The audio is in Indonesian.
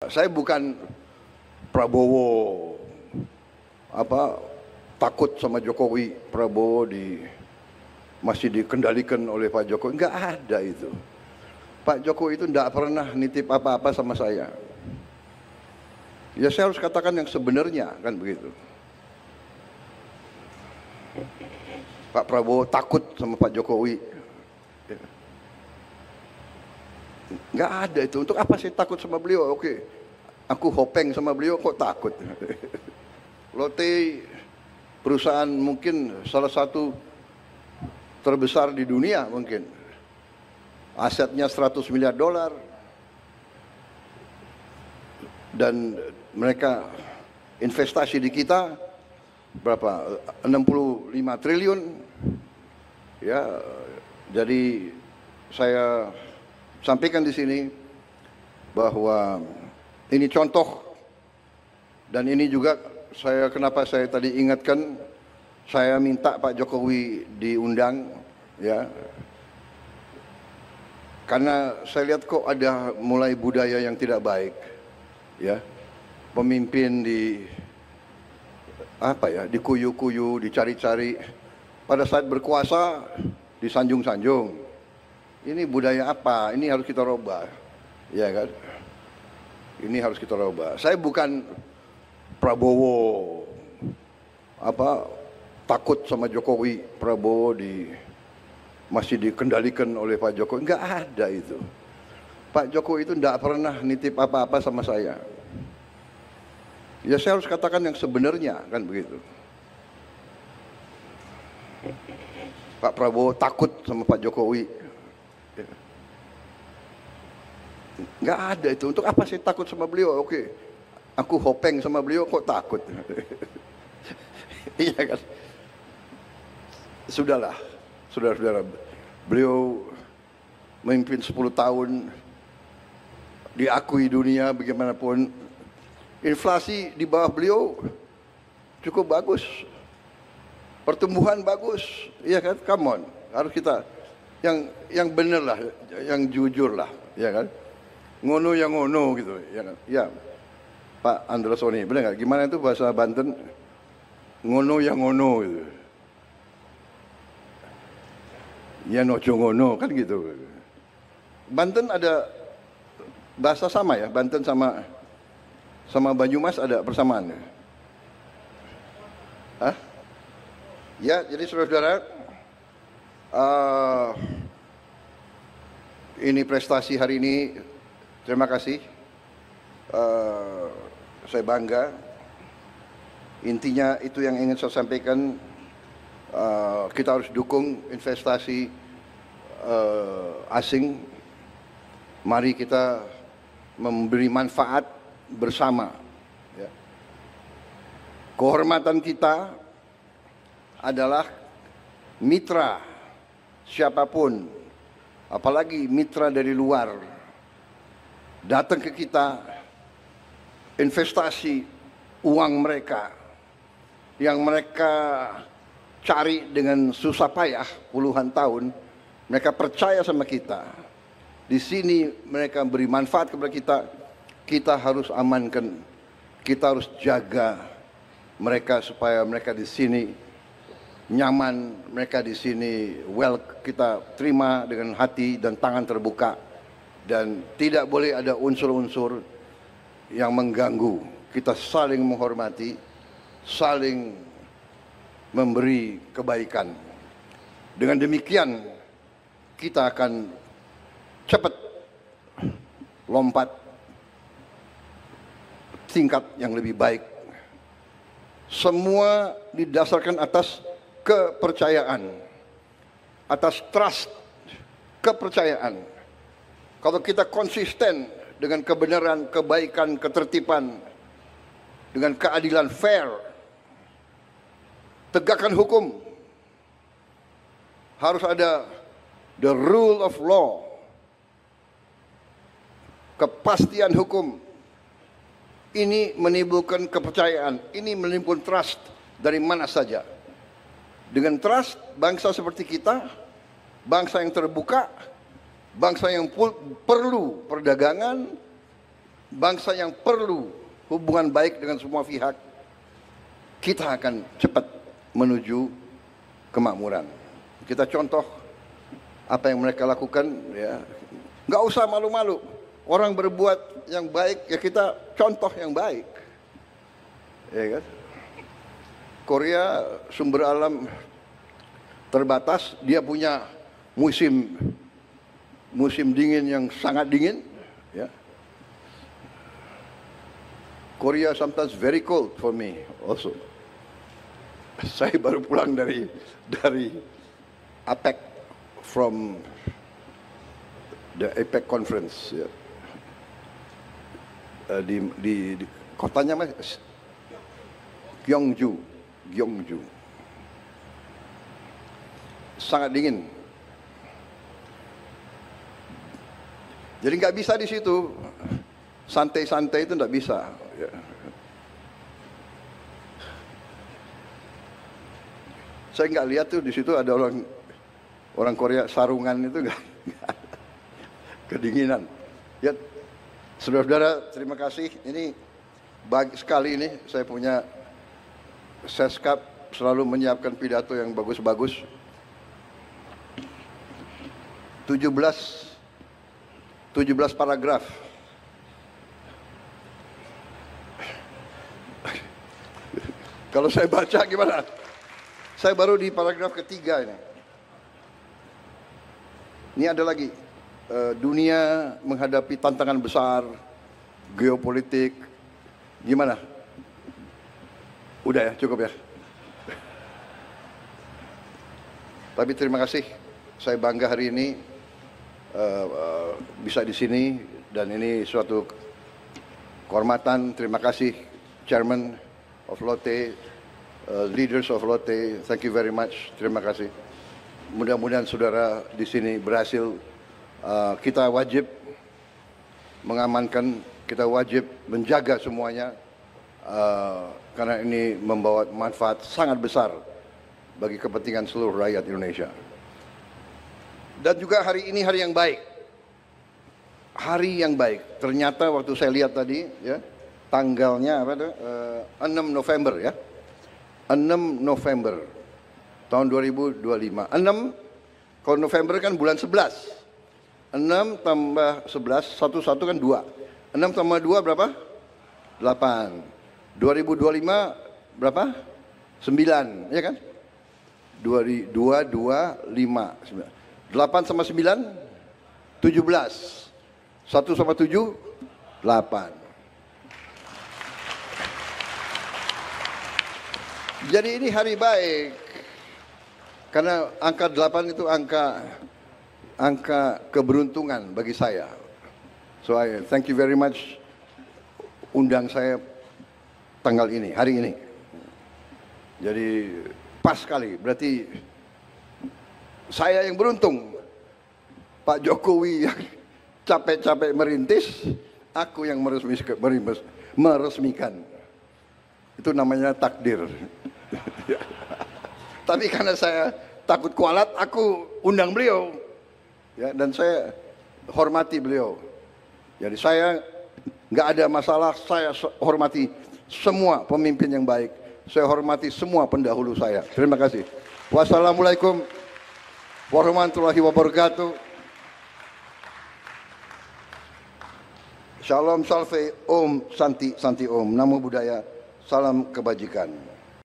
Saya bukan Prabowo takut sama Jokowi, Prabowo masih dikendalikan oleh Pak Jokowi. Nggak ada itu. Pak Jokowi itu nggak pernah nitip apa-apa sama saya. Ya saya harus katakan yang sebenarnya, kan begitu. Pak Prabowo takut sama Pak Jokowi. Nggak ada itu. Untuk apa sih takut sama beliau? Oke, aku hopeng sama beliau kok takut. Lotte perusahaan mungkin salah satu terbesar di dunia mungkin. Asetnya 100 miliar dolar. Dan mereka investasi di kita berapa? 65 triliun. Ya, jadi saya sampaikan di sini bahwa ini contoh, dan ini juga kenapa saya tadi ingatkan, saya minta Pak Jokowi diundang, ya, karena saya lihat kok ada mulai budaya yang tidak baik, ya, pemimpin dikuyu-kuyu, dicari-cari, pada saat berkuasa disanjung-sanjung. Ini budaya apa? Ini harus kita rubah, ya kan? Ini harus kita rubah. Saya bukan Prabowo takut sama Jokowi, Prabowo masih dikendalikan oleh Pak Jokowi. Nggak ada itu. Pak Jokowi itu nggak pernah nitip apa-apa sama saya. Ya saya harus katakan yang sebenarnya, kan begitu. Pak Prabowo takut sama Pak Jokowi. Nggak ada itu. Untuk apa sih takut sama beliau? Oke, aku hopeng sama beliau kok takut. Iya kan? Sudahlah, saudara-saudara. Beliau memimpin 10 tahun, diakui dunia bagaimanapun. Inflasi di bawah beliau cukup bagus. Pertumbuhan bagus. Iya kan? Come on. Harus kita yang benar lah, yang jujur lah, ya kan? Ngono yang ngono gitu, ya kan? Ya, Pak Androsoni, benar nggak? Gimana itu bahasa Banten? Ngono yang ngono gitu. Ya nojo ngono kan gitu. Banten ada bahasa sama ya, Banten sama Banyumas ada persamaan ya? Hah? Ya, jadi saudara-saudara, ini prestasi hari ini. Terima kasih, saya bangga. Intinya itu yang ingin saya sampaikan. Kita harus dukung investasi asing. Mari kita memberi manfaat bersama. Ya. Kehormatan kita adalah mitra siapapun, apalagi mitra dari luar, datang ke kita, investasi uang mereka yang mereka cari dengan susah payah puluhan tahun, mereka percaya sama kita. Di sini mereka beri manfaat kepada kita. Kita harus amankan, kita harus jaga mereka supaya mereka di sini nyaman, mereka di sini kita terima dengan hati dan tangan terbuka. Dan tidak boleh ada unsur-unsur yang mengganggu. Kita saling menghormati, saling memberi kebaikan. Dengan demikian kita akan cepat lompat tingkat yang lebih baik. Semua didasarkan atas kepercayaan, atas trust, kepercayaan. Kalau kita konsisten dengan kebenaran, kebaikan, ketertiban, dengan keadilan fair, tegakkan hukum, harus ada the rule of law, kepastian hukum. Ini menimbulkan kepercayaan, ini menimbulkan trust dari mana saja. Dengan trust, bangsa seperti kita, bangsa yang terbuka, bangsa yang perlu perdagangan, bangsa yang perlu hubungan baik dengan semua pihak, kita akan cepat menuju kemakmuran. Kita contoh apa yang mereka lakukan, ya. Nggak usah malu-malu. Orang berbuat yang baik, ya kita contoh yang baik. Ya kan? Korea sumber alam terbatas, dia punya musim dingin yang sangat dingin, ya. Korea sometimes very cold for me also. Saya baru pulang dari APEC, from the APEC conference, ya. Di kotanya mas Gyeongju, sangat dingin. Jadi nggak bisa di situ santai-santai, itu nggak bisa. Ya. Saya nggak lihat tuh di situ ada orang Korea sarungan, itu nggak kedinginan. Ya, saudara-saudara, terima kasih. Ini baik sekali ini saya punya Seskap selalu menyiapkan pidato yang bagus-bagus. 17 paragraf. Kalau saya baca gimana? Saya baru di paragraf ketiga ini. Ini ada lagi. Dunia menghadapi tantangan besar, geopolitik. Gimana? Udah ya, cukup ya. Tapi terima kasih. Saya bangga hari ini bisa di sini, dan ini suatu kehormatan. Terima kasih Chairman of Lotte, leaders of Lotte. Thank you very much. Terima kasih. Mudah-mudahan saudara di sini berhasil. Kita wajib mengamankan, kita wajib menjaga semuanya, karena ini membawa manfaat sangat besar bagi kepentingan seluruh rakyat Indonesia. Dan juga hari ini hari yang baik. Hari yang baik. Ternyata waktu saya lihat tadi, ya, tanggalnya apa tuh? 6 November ya. 6 November tahun 2025. 6, kalau November kan bulan 11. 6 tambah 11, 1 kan 2. 6 tambah 2 berapa? 8. 2025 berapa? 9, ya kan? 2, 2, 5, 9. 8 sama 9, 17. 1 sama 7, 8. Jadi ini hari baik. Karena angka 8 itu angka keberuntungan bagi saya. So I thank you very much undang saya tanggal ini, hari ini. Jadi pas sekali, berarti saya yang beruntung. Pak Jokowi yang capek-capek merintis, aku yang meresmikan. Itu namanya takdir. Tapi karena saya takut kualat, aku undang beliau. Ya, dan saya hormati beliau. Jadi saya nggak ada masalah, saya hormati semua pemimpin yang baik. Saya hormati semua pendahulu saya. Terima kasih. Wassalamualaikum warahmatullahi wabarakatuh. Shalom Salve Om Santi Santi Om. Namo Buddhaya. Salam kebajikan.